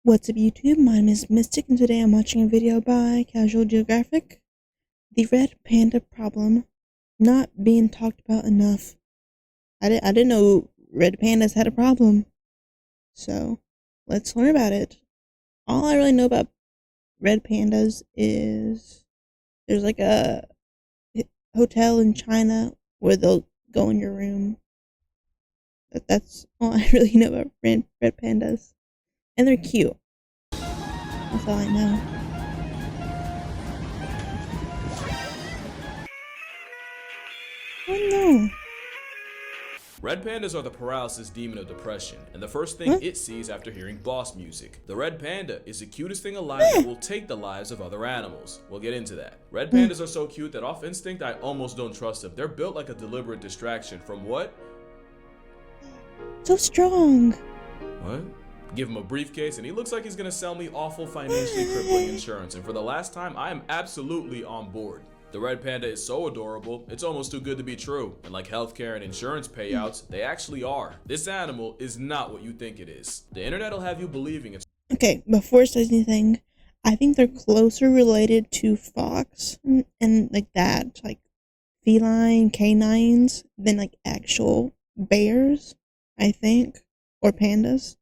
What's up YouTube, my name is Mistic and today I'm watching a video by Casual Geographic. The red panda problem not being talked about enough. I didn't know red pandas had a problem. So let's learn about it. All I really know about red pandas is there's like a hotel in China where they'll go in your room. That's all I really know about red pandas. And they're cute. That's all I know. Oh no. Red pandas are the paralysis demon of depression, and the first thing it sees after hearing boss music. The red panda is the cutest thing alive that will take the lives of other animals. We'll get into that. Red pandas are so cute that off instinct I almost don't trust them. They're built like a deliberate distraction from what? So strong. What? Give him a briefcase and he looks like he's gonna sell me awful financially crippling insurance, and for the last time I am absolutely on board. The red panda is so adorable, it's almost too good to be true, and like healthcare and insurance payouts, they actually are. This animal is not what you think it is. The internet will have you believing it's— Okay, before it says anything, I think they're closer related to fox and like that, like feline canines, than like actual bears, I think, or pandas.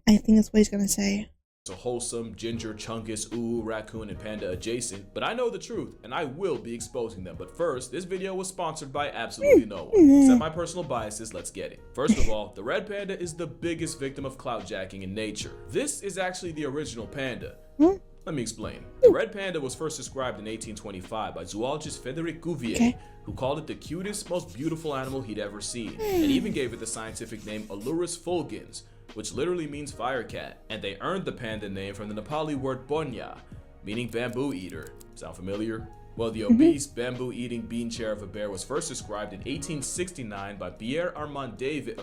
I think that's what he's gonna say. a wholesome, ginger, chungus, ooh, raccoon, and panda adjacent, but I know the truth, and I will be exposing them. But first, this video was sponsored by absolutely no one. Except my personal biases, let's get it. First of all, the red panda is the biggest victim of clout jacking in nature. This is actually the original panda. Let me explain. The red panda was first described in 1825 by zoologist Frédéric Cuvier, who called it the cutest, most beautiful animal he'd ever seen, and even gave it the scientific name Alurus fulgens, which literally means fire cat, and they earned the panda name from the Nepali word bonya, meaning bamboo eater. Sound familiar? Well, the obese, bamboo-eating bean chair of a bear was first described in 1869 by Pierre Armand David.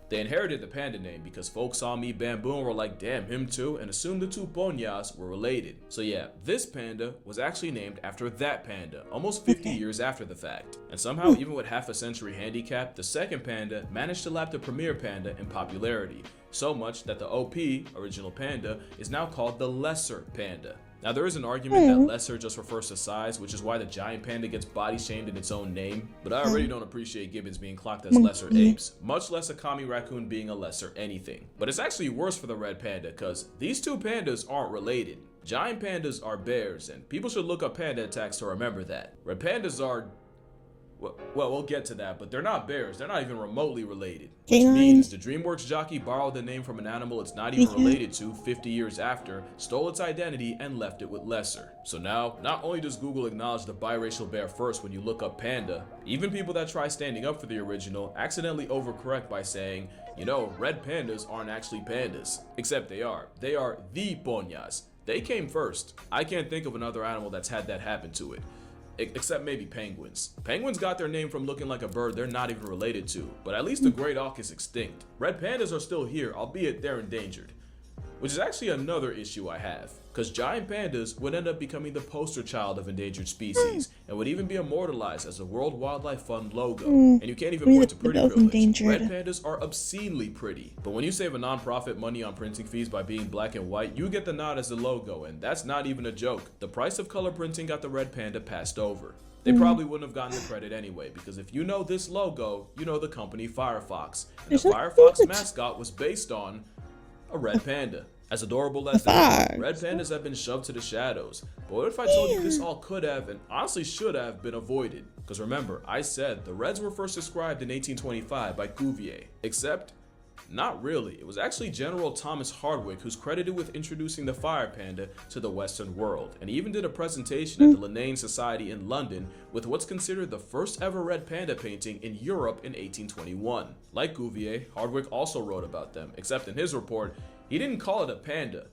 They inherited the panda name because folks saw me bamboo and were like, damn, him too, and assumed the two bonyas were related. So yeah, this panda was actually named after that panda, almost 50 years after the fact. And somehow, even with half a century handicap, the second panda managed to lap the premier panda in popularity, so much that the OP, original panda, is now called the lesser panda. Now there is an argument that lesser just refers to size, which is why the giant panda gets body shamed in its own name, but I already don't appreciate gibbons being clocked as lesser apes, much less a commie raccoon being a lesser anything. But it's actually worse for the red panda, cause these two pandas aren't related. Giant pandas are bears, and people should look up panda attacks to remember that. Red pandas are, well, we'll get to that, but they're not bears. They're not even remotely related. Which means the DreamWorks jockey borrowed the name from an animal it's not even related to 50 years after, stole its identity, and left it with lesser. So now, not only does Google acknowledge the biracial bear first when you look up panda, even people that try standing up for the original accidentally overcorrect by saying, you know, red pandas aren't actually pandas. Except they are. They are the bonyas. They came first. I can't think of another animal that's had that happen to it. Except maybe penguins. Penguins got their name from looking like a bird they're not even related to, but at least the great auk is extinct. Red pandas are still here, albeit they're endangered. Which is actually another issue I have, because giant pandas would end up becoming the poster child of endangered species, and would even be immortalized as a World Wildlife Fund logo. And you can't even point to pretty privilege. Red pandas are obscenely pretty, but when you save a non-profit money on printing fees by being black and white, you get the nod as the logo, and that's not even a joke. The price of color printing got the red panda passed over. They probably wouldn't have gotten the credit anyway, because if you know this logo, you know the company Firefox, and the Firefox mascot was based on a red panda. As adorable as they are, red pandas have been shoved to the shadows. But what if I told you this all could have, and honestly should have, been avoided? Because remember, I said the reds were first described in 1825 by Cuvier. Except, not really. It was actually General Thomas Hardwick who's credited with introducing the fire panda to the Western world, and he even did a presentation at the Linnean Society in London with what's considered the first ever red panda painting in Europe in 1821. Like Cuvier, Hardwick also wrote about them, except in his report, he didn't call it a panda,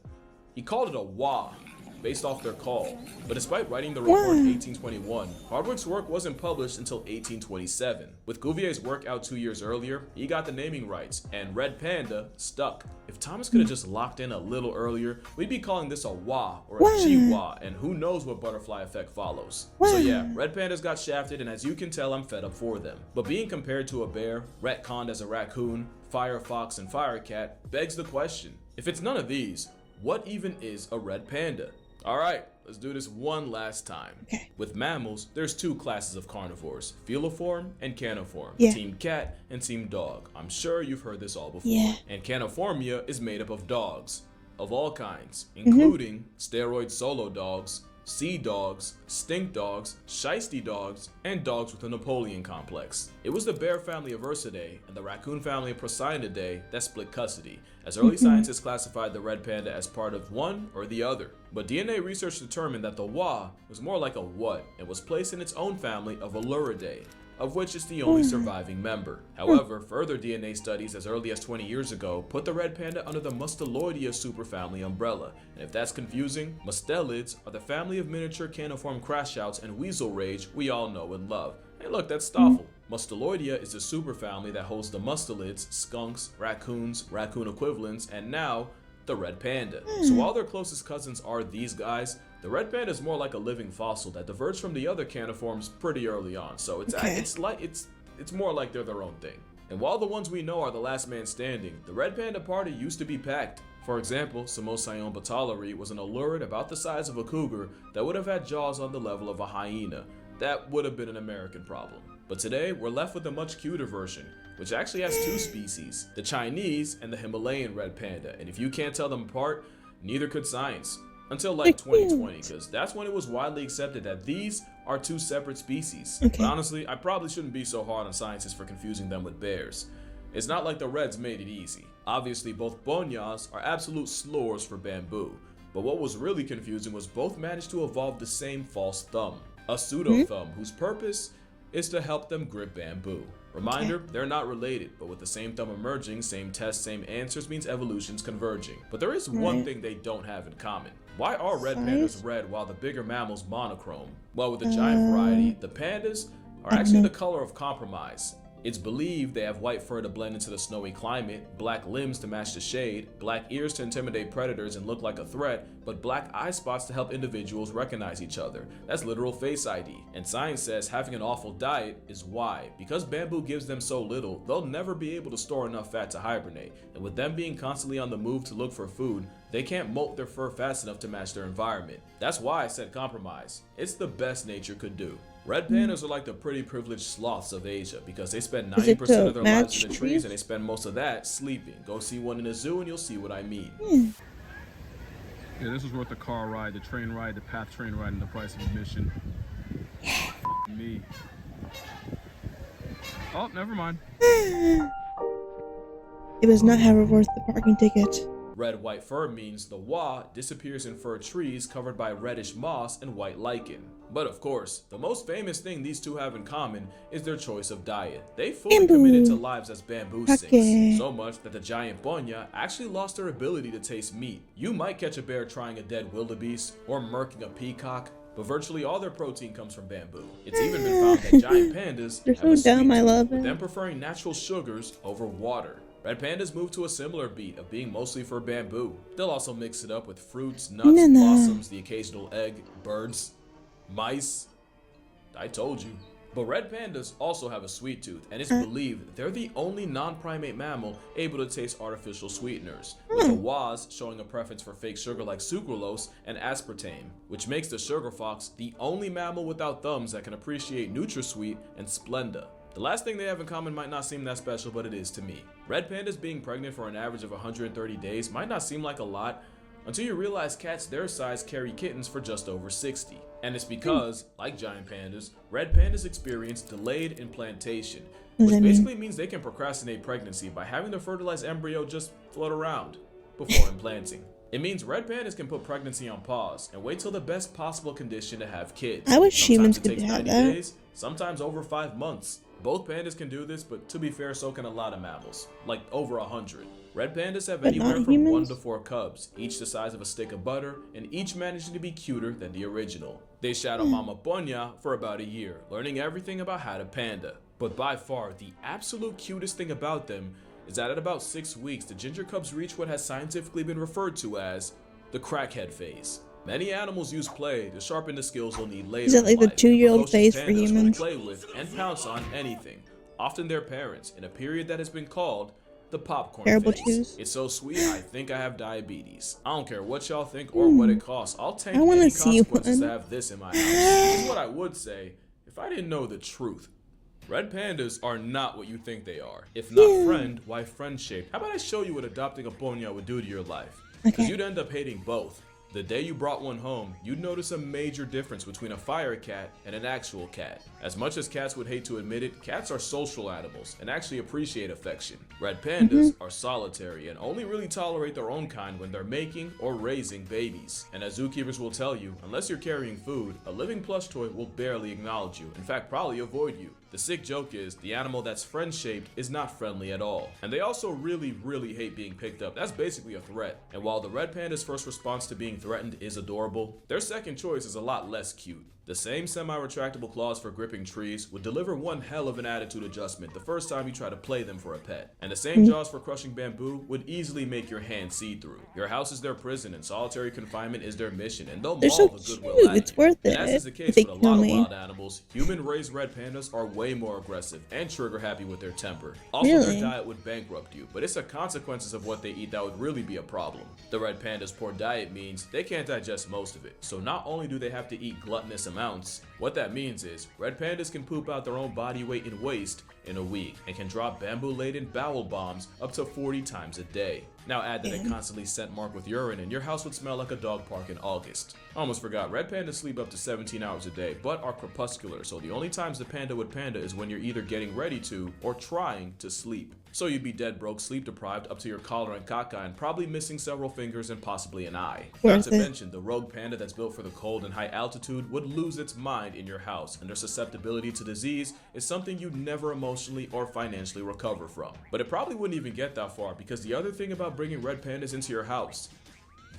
he called it a wah, based off their call. But despite writing the report in 1821, Hardwick's work wasn't published until 1827. With Cuvier's work out 2 years earlier, he got the naming rights, and red panda stuck. If Thomas could have just locked in a little earlier, we'd be calling this a wah or a chihuahua, and who knows what butterfly effect follows. So yeah, red pandas got shafted, and as you can tell, I'm fed up for them. But being compared to a bear, retconned as a raccoon, fire fox, and fire cat begs the question, If it's none of these, what even is a red panda? Alright, let's do this one last time. Okay. With mammals, there's two classes of carnivores, feliform and caniform. Yeah. Team cat and team dog. I'm sure you've heard this all before. Yeah. And caniformia is made up of dogs of all kinds, including steroid solo dogs, sea dogs, stink dogs, shiesty dogs, and dogs with a Napoleon complex. It was the bear family of Ursidae and the raccoon family of Procyon that split custody, as early scientists classified the red panda as part of one or the other. But DNA research determined that the wa was more like a what and was placed in its own family of Alluridae, of which it's the only surviving member. However, further DNA studies as early as 20 years ago put the red panda under the Mustaloidea superfamily umbrella. And if that's confusing, mustelids are the family of miniature caniform crashouts and weasel rage we all know and love. Hey look, that's Stoffel. Mustaloidea is the superfamily that holds the mustelids, skunks, raccoons, raccoon equivalents, and now the red panda. So while their closest cousins are these guys, the red panda is more like a living fossil that diverged from the other caniforms pretty early on. So it's more like they're their own thing. And while the ones we know are the last man standing, the red panda party used to be packed. For example, Samoscion bataleri was an allurid about the size of a cougar that would have had jaws on the level of a hyena. That would have been an American problem. But today, we're left with a much cuter version, which actually has two species, the Chinese and the Himalayan red panda. And if you can't tell them apart, neither could science. Until like 2020, because that's when it was widely accepted that these are two separate species. Okay. But honestly, I probably shouldn't be so hard on scientists for confusing them with bears. It's not like the reds made it easy. Obviously, both bonyas are absolute slurs for bamboo. But what was really confusing was both managed to evolve the same false thumb, a pseudo thumb whose purpose is to help them grip bamboo. Reminder, they're not related, but with the same thumb emerging, same tests, same answers means evolution's converging. But there is one thing they don't have in common. Why are red pandas red while the bigger mammals monochrome? Well, with the giant variety, the pandas are actually the color of compromise. It's believed they have white fur to blend into the snowy climate, black limbs to match the shade, black ears to intimidate predators and look like a threat, but black eye spots to help individuals recognize each other. That's literal face ID. And science says having an awful diet is why. Because bamboo gives them so little, they'll never be able to store enough fat to hibernate. And with them being constantly on the move to look for food, they can't molt their fur fast enough to match their environment. That's why I said compromise. It's the best nature could do. Red pandas are like the pretty privileged sloths of Asia because they spend 90% of their lives in the trees and they spend most of that sleeping. Go see one in a zoo and you'll see what I mean. Yeah, this was worth the car ride, the train ride, the path train ride, and the price of admission. Me. Oh, never mind. It was not, however, worth the parking ticket. Red-white fur means the wa disappears in fir trees covered by reddish moss and white lichen. But of course, the most famous thing these two have in common is their choice of diet. They fully committed to lives as bamboo sinks, so much that the giant bonya actually lost their ability to taste meat. You might catch a bear trying a dead wildebeest or murking a peacock, but virtually all their protein comes from bamboo. It's even been found that giant pandas They're have so a sweet dumb, I tooth, love with it. them preferring natural sugars over water. Red pandas move to a similar beat of being mostly for bamboo. They'll also mix it up with fruits, nuts, blossoms, the occasional egg, birds, mice. I told you. But red pandas also have a sweet tooth, and it's believed they're the only non-primate mammal able to taste artificial sweeteners, with the was showing a preference for fake sugar like sucralose and aspartame, which makes the sugar fox the only mammal without thumbs that can appreciate NutraSweet and Splenda. The last thing they have in common might not seem that special, but it is to me. Red pandas being pregnant for an average of 130 days might not seem like a lot, until you realize cats their size carry kittens for just over 60. And it's because, like giant pandas, red pandas experience delayed implantation, which basically means they can procrastinate pregnancy by having the fertilized embryo just float around before implanting. It means red pandas can put pregnancy on pause and wait till the best possible condition to have kids. I wish humans Sometimes it could takes have 90 that. days, sometimes over 5 months. Both pandas can do this, but to be fair, so can a lot of mammals, like over 100. Red pandas have But anywhere not from 1 humans? to 4 cubs, each the size of a stick of butter, and each managing to be cuter than the original. They shadow Mama Bonya for about a year, learning everything about how to panda. But by far, the absolute cutest thing about them is that at about 6 weeks, the ginger cubs reach what has scientifically been referred to as the crackhead phase. Many animals use play to sharpen the skills they'll need later. Is that like in the life, 2-year-old precocious phase for pandas will humans? play with and pounce on anything, often their parents, in a period that has been called the popcorn Terrible face. choose. It's so sweet, I think I have diabetes. I don't care what y'all think or what it costs. I'll take I wanna any see consequences to one. have this in my house. Here's what I would say if I didn't know the truth. Red pandas are not what you think they are. If not friend, why friend-shaped? How about I show you what adopting a ponya would do to your life? Because you'd end up hating both. The day you brought one home, you'd notice a major difference between a fire cat and an actual cat. As much as cats would hate to admit it, cats are social animals and actually appreciate affection. Red pandas are solitary and only really tolerate their own kind when they're making or raising babies. And as zookeepers will tell you, unless you're carrying food, a living plush toy will barely acknowledge you, in fact probably avoid you. The sick joke is, the animal that's friend-shaped is not friendly at all. And they also really hate being picked up. That's basically a threat. And while the red panda's first response to being threatened is adorable, their second choice is a lot less cute. The same semi-retractable claws for gripping trees would deliver one hell of an attitude adjustment the first time you try to play them for a pet. And the same jaws for crushing bamboo would easily make your hand see-through. Your house is their prison and solitary confinement is their mission, and they'll They're maul so the cute. goodwill at It's you. worth And it. as is the case They with a kill lot of me. wild animals, human-raised red pandas are way more aggressive and trigger-happy with their temper. Also, Really? their diet would bankrupt you, but it's the consequences of what they eat that would really be a problem. The red panda's poor diet means they can't digest most of it, so not only do they have to eat gluttonous amounts, what that means is red pandas can poop out their own body weight in waste in a week and can drop bamboo-laden bowel bombs up to 40 times a day. Now add that they constantly scent mark with urine and your house would smell like a dog park in August. Almost forgot, red pandas sleep up to 17 hours a day, but are crepuscular, so the only times the panda would panda is when you're either getting ready to or trying to sleep. So you'd be dead broke, sleep deprived up to your collar and caca and probably missing several fingers and possibly an eye. Not to mention, the rogue panda that's built for the cold and high altitude would lose its mind in your house, and their susceptibility to disease is something you'd never emotionally or financially recover from. But it probably wouldn't even get that far, because the other thing about bringing red pandas into your house,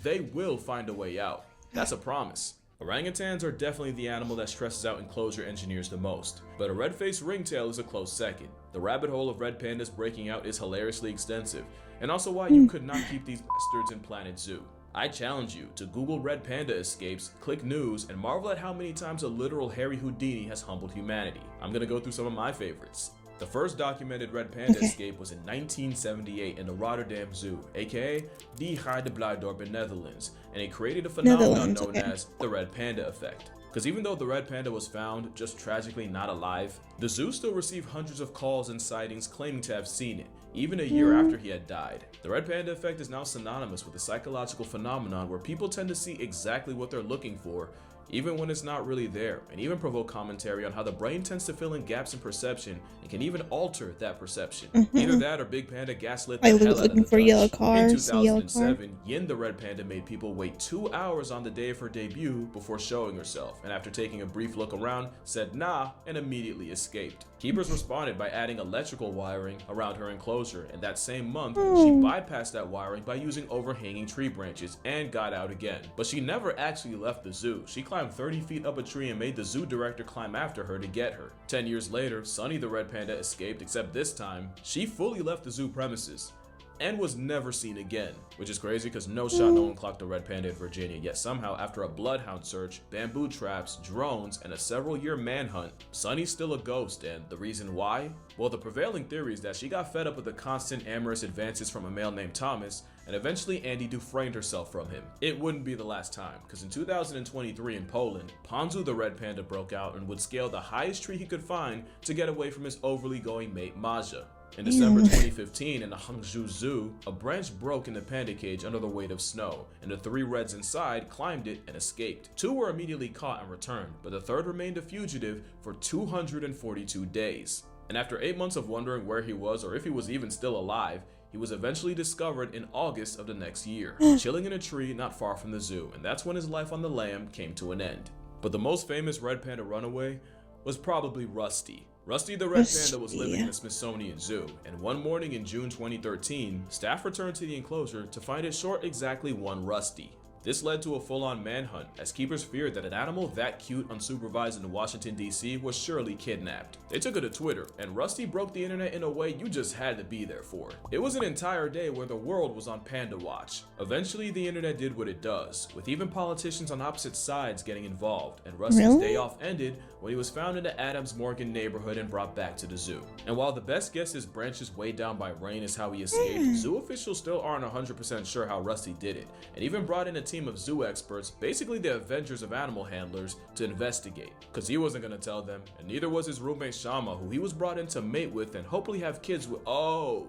they will find a way out. That's a promise. Orangutans are definitely the animal that stresses out enclosure engineers the most, but a red-faced ringtail is a close second. The rabbit hole of red pandas breaking out is hilariously extensive, and also why you could not keep these bastards in Planet Zoo. I challenge you to Google red panda escapes, click news, and marvel at how many times a literal Harry Houdini has humbled humanity. I'm gonna go through some of my favorites. The first documented red panda escape was in 1978 in the Rotterdam Zoo, aka Die Rij de Blijdorp in Netherlands, and it created a phenomenon known as the red panda effect. Because even though the red panda was found just tragically not alive, the zoo still received hundreds of calls and sightings claiming to have seen it, even a year after he had died. The red panda effect is now synonymous with a psychological phenomenon where people tend to see exactly what they're looking for, even when it's not really there, and even provoke commentary on how the brain tends to fill in gaps in perception and can even alter that perception. Either that or Big Panda gaslit the hell out of the looking for Dutch. yellow cars, In yellow 2007, Yin the red panda made people wait 2 hours on the day of her debut before showing herself, and after taking a brief look around, said nah and immediately escaped. Keepers responded by adding electrical wiring around her enclosure, and that same month, she bypassed that wiring by using overhanging tree branches and got out again. But she never actually left the zoo. She climbed 30 feet up a tree and made the zoo director climb after her to get her. 10 years later, Sunny the red panda escaped, except this time, she fully left the zoo premises and was never seen again, which is crazy because no one clocked a red panda in Virginia, yet somehow after a bloodhound search, bamboo traps, drones, and a several-year manhunt, Sunny's still a ghost, and the reason why? Well, the prevailing theory is that she got fed up with the constant amorous advances from a male named Thomas, and eventually Andy Dufresned herself from him. It wouldn't be the last time, because in 2023 in Poland, Ponzu the red panda broke out and would scale the highest tree he could find to get away from his overly going mate Maja. In December 2015, in the Hangzhou Zoo, a branch broke in the panda cage under the weight of snow, and the 3 reds inside climbed it and escaped. 2 were immediately caught and returned, but the 3rd remained a fugitive for 242 days. And after 8 months of wondering where he was or if he was even still alive, he was eventually discovered in August of the next year, chilling in a tree not far from the zoo, and that's when his life on the lam came to an end. But the most famous red panda runaway was probably Rusty. Rusty the red panda was living in the Smithsonian Zoo, and one morning in June 2013, staff returned to the enclosure to find it short exactly 1 Rusty. This led to a full-on manhunt, as keepers feared that an animal that cute unsupervised in Washington, D.C. was surely kidnapped. They took it to Twitter, and Rusty broke the internet in a way you just had to be there for. It was an entire day where the world was on Panda watch. Eventually, the internet did what it does, with even politicians on opposite sides getting involved, and Rusty's day off ended when he was found in the Adams Morgan neighborhood and brought back to the zoo. And while the best guess is branches weighed down by rain is how he escaped, zoo officials still aren't 100% sure how Rusty did it, and even brought in a team of zoo experts, basically the Avengers of animal handlers, to investigate, because he wasn't going to tell them, and neither was his roommate Shama, who he was brought in to mate with and hopefully have kids with. Oh,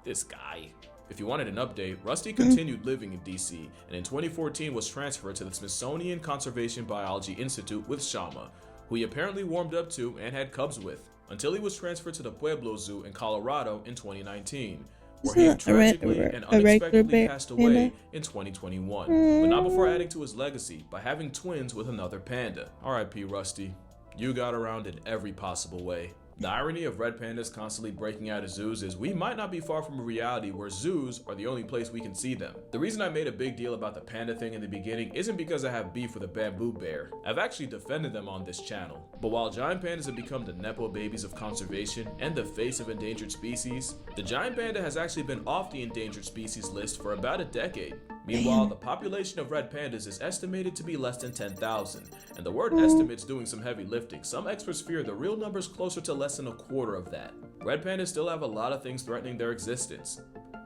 this guy. If you wanted an update, Rusty continued living in DC, and in 2014 was transferred to the Smithsonian Conservation Biology Institute with Shama, who he apparently warmed up to and had cubs with, until he was transferred to the Pueblo Zoo in Colorado in 2019, where he tragically and unexpectedly passed away in 2021, but not before adding to his legacy by having twins with another panda. R.I.P. Rusty. You got around in every possible way. The irony of red pandas constantly breaking out of zoos is we might not be far from a reality where zoos are the only place we can see them. The reason I made a big deal about the panda thing in the beginning isn't because I have beef with a bamboo bear. I've actually defended them on this channel. But while giant pandas have become the nepo babies of conservation and the face of endangered species, the giant panda has actually been off the endangered species list for about a decade. Meanwhile, the population of red pandas is estimated to be less than 10,000, and the word estimate's doing some heavy lifting. Some experts fear the real number's closer to less than a quarter of that. Red pandas still have a lot of things threatening their existence,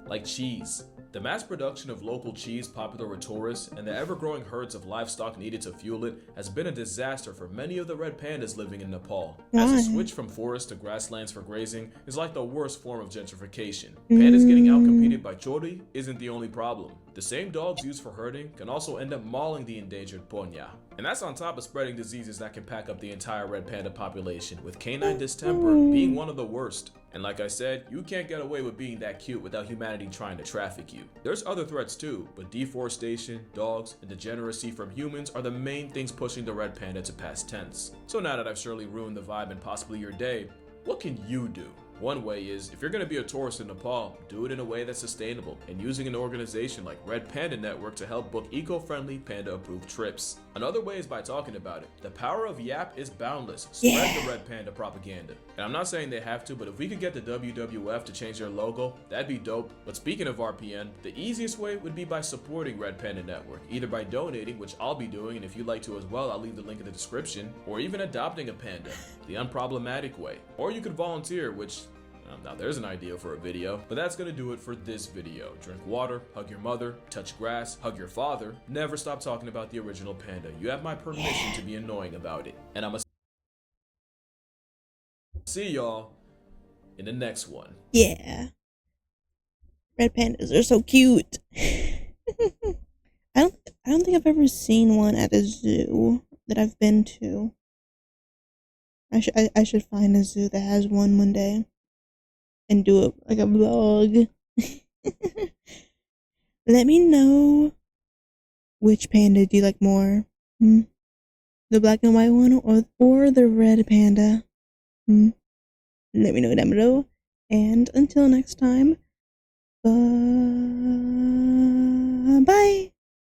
like cheese. The mass production of local cheese popular with tourists and the ever-growing herds of livestock needed to fuel it has been a disaster for many of the red pandas living in Nepal. As the switch from forest to grasslands for grazing is like the worst form of gentrification. Pandas getting outcompeted by chori isn't the only problem. The same dogs used for herding can also end up mauling the endangered ponya. And that's on top of spreading diseases that can pack up the entire red panda population, with canine distemper being one of the worst. And like I said, you can't get away with being that cute without humanity trying to traffic you. There's other threats too, but deforestation, dogs, and degeneracy from humans are the main things pushing the red panda to past tense. So now that I've surely ruined the vibe and possibly your day, what can you do? One way is, if you're going to be a tourist in Nepal, do it in a way that's sustainable and using an organization like Red Panda Network to help book eco-friendly panda-approved trips. Another way is by talking about it. The power of Yap is boundless. Spread the Red Panda propaganda. And I'm not saying they have to, but if we could get the WWF to change their logo, that'd be dope. But speaking of RPN, the easiest way would be by supporting Red Panda Network, either by donating, which I'll be doing, and if you'd like to as well, I'll leave the link in the description, or even adopting a panda, the unproblematic way. Or you could volunteer, which now there's an idea for a video, but that's gonna do it for this video. Drink water, hug your mother, touch grass, hug your father. Never stop talking about the original panda. You have my permission to be annoying about it. And I'ma see y'all in the next one. Yeah. Red pandas are so cute. I don't think I've ever seen one at a zoo that I've been to. I should find a zoo that has one day. And do it like a vlog. Let me know which panda do you like more. The black and white one or the red panda. Let me know down below. And until next time, bye.